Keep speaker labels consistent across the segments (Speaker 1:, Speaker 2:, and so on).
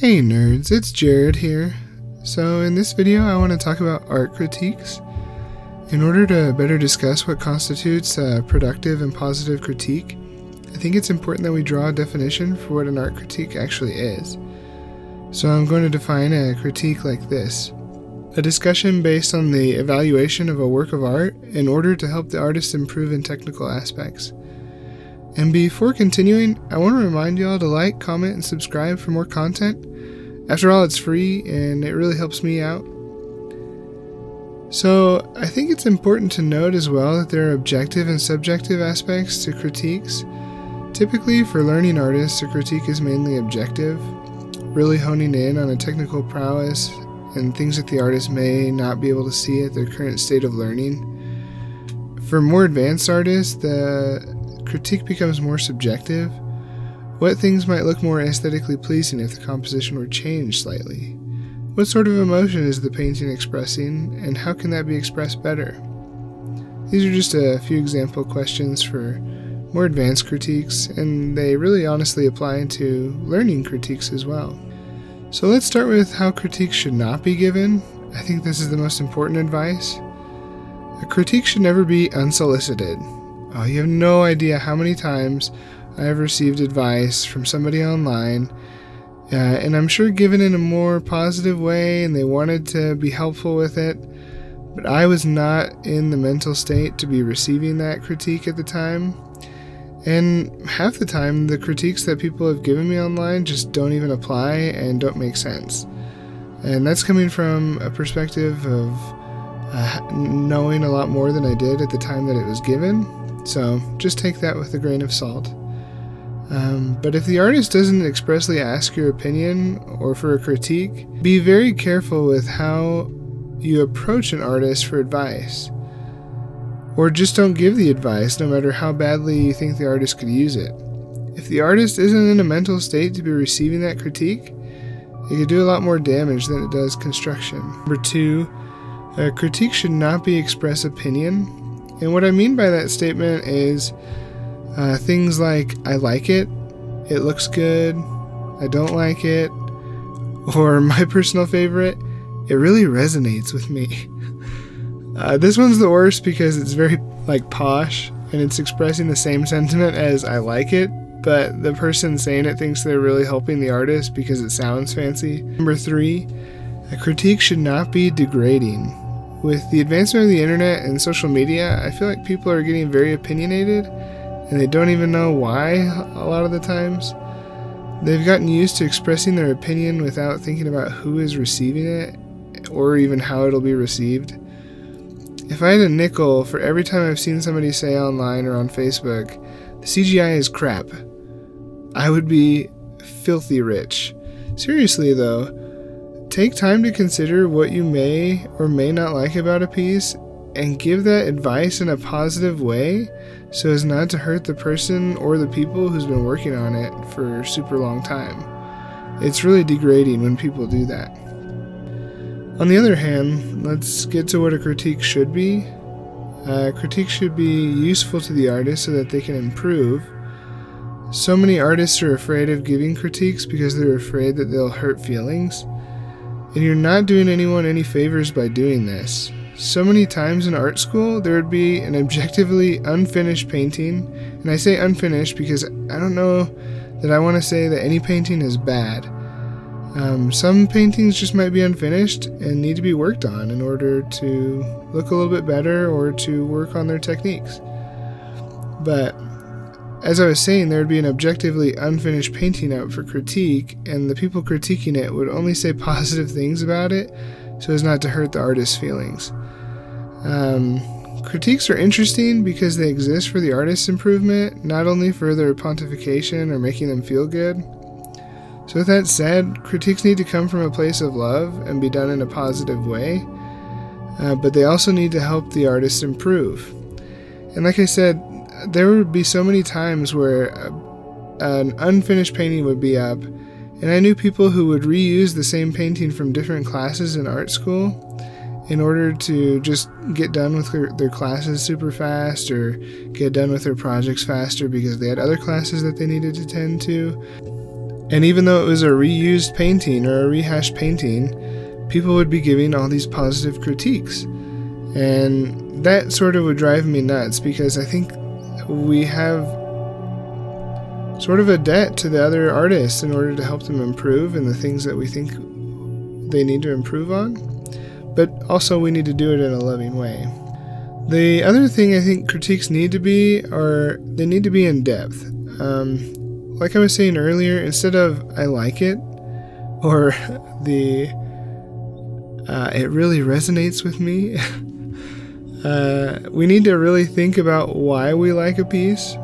Speaker 1: Hey nerds, it's Jared here. So in this video I want to talk about art critiques. In order to better discuss what constitutes a productive and positive critique, I think it's important that we draw a definition for what an art critique actually is. So I'm going to define a critique like this: a discussion based on the evaluation of a work of art in order to help the artist improve in technical aspects. And before continuing, I want to remind you all to like, comment, and subscribe for more content. After all, it's free and it really helps me out. So I think it's important to note as well that there are objective and subjective aspects to critiques. Typically for learning artists, a critique is mainly objective, really honing in on a technical prowess and things that the artist may not be able to see at their current state of learning. For more advanced artists, the critique becomes more subjective. What things might look more aesthetically pleasing if the composition were changed slightly? What sort of emotion is the painting expressing, and how can that be expressed better? These are just a few example questions for more advanced critiques, and they really honestly apply to learning critiques as well. So let's start with how critiques should not be given. I think this is the most important advice. A critique should never be unsolicited. Oh, you have no idea how many times I have received advice from somebody online, and I'm sure given in a more positive way and they wanted to be helpful with it, but I was not in the mental state to be receiving that critique at the time. And half the time the critiques that people have given me online just don't even apply and don't make sense. And that's coming from a perspective of knowing a lot more than I did at the time that it was given. So just take that with a grain of salt. But if the artist doesn't expressly ask your opinion or for a critique, be very careful with how you approach an artist for advice. Or just don't give the advice no matter how badly you think the artist could use it. If the artist isn't in a mental state to be receiving that critique, it could do a lot more damage than it does construction. Number 2, a critique should not be express opinion. And what I mean by that statement is things like, I like it, it looks good, I don't like it, or my personal favorite, it really resonates with me. This one's the worst because it's very posh and it's expressing the same sentiment as I like it, but the person saying it thinks they're really helping the artist because it sounds fancy. Number 3, a critique should not be degrading. With the advancement of the internet and social media, I feel like people are getting very opinionated and they don't even know why a lot of the times. They've gotten used to expressing their opinion without thinking about who is receiving it or even how it'll be received. If I had a nickel for every time I've seen somebody say online or on Facebook, the CGI is crap, I would be filthy rich. Seriously though, take time to consider what you may or may not like about a piece and give that advice in a positive way so as not to hurt the person or the people who's been working on it for a super long time. It's really degrading when people do that. On the other hand, let's get to what a critique should be. A critique should be useful to the artist so that they can improve. So many artists are afraid of giving critiques because they're afraid that they'll hurt feelings. And you're not doing anyone any favors by doing this. So many times in art school, there would be an objectively unfinished painting, and I say unfinished because I don't know that I want to say that any painting is bad. Some paintings just might be unfinished and need to be worked on in order to look a little bit better or to work on their techniques. But as I was saying, there would be an objectively unfinished painting out for critique, and the people critiquing it would only say positive things about it so as not to hurt the artist's feelings. Critiques are interesting because they exist for the artist's improvement, not only for their pontification or making them feel good. So with that said, critiques need to come from a place of love and be done in a positive way, but they also need to help the artist improve. And like I said, there would be so many times where an unfinished painting would be up, and I knew people who would reuse the same painting from different classes in art school in order to just get done with their classes super fast or get done with their projects faster because they had other classes that they needed to tend to. And even though it was a reused painting or a rehashed painting, people would be giving all these positive critiques. And that sort of would drive me nuts, because I think we have sort of a debt to the other artists in order to help them improve in the things that we think they need to improve on. But also we need to do it in a loving way. The other thing I think critiques need to be, they need to be in depth. Like I was saying earlier, instead of "I like it" or it really resonates with me, we need to really think about why we like a piece,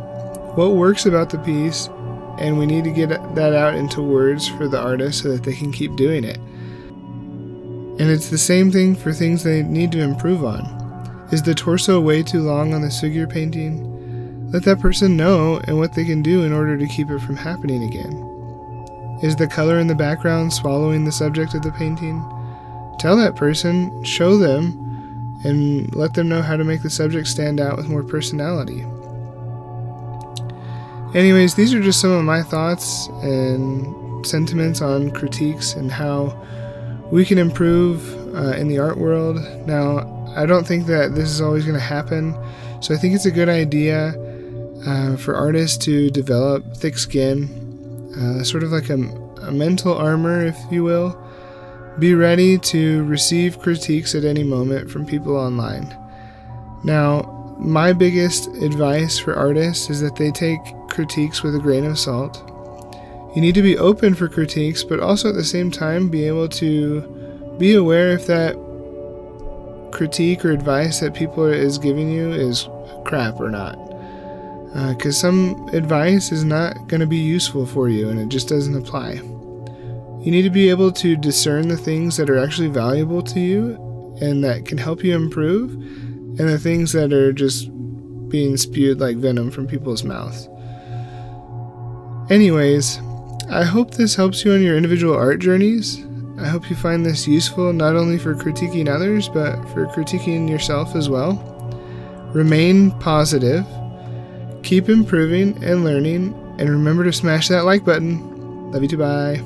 Speaker 1: what works about the piece, and we need to get that out into words for the artist so that they can keep doing it. And it's the same thing for things they need to improve on. Is the torso way too long on this figure painting? Let that person know and what they can do in order to keep it from happening again. Is the color in the background swallowing the subject of the painting? Tell that person, show them, and let them know how to make the subject stand out with more personality. Anyways, these are just some of my thoughts and sentiments on critiques and how we can improve in the art world. Now, I don't think that this is always going to happen, so I think it's a good idea for artists to develop thick skin, sort of like a mental armor, if you will. Be ready to receive critiques at any moment from people online. Now, my biggest advice for artists is that they take critiques with a grain of salt. You need to be open for critiques, but also at the same time be able to be aware if that critique or advice that people is giving you is crap or not. Because some advice is not going to be useful for you and it just doesn't apply. You need to be able to discern the things that are actually valuable to you and that can help you improve, and the things that are just being spewed like venom from people's mouths. Anyways, I hope this helps you on your individual art journeys. I hope you find this useful not only for critiquing others, but for critiquing yourself as well. Remain positive. Keep improving and learning, and remember to smash that like button. Love you too, bye.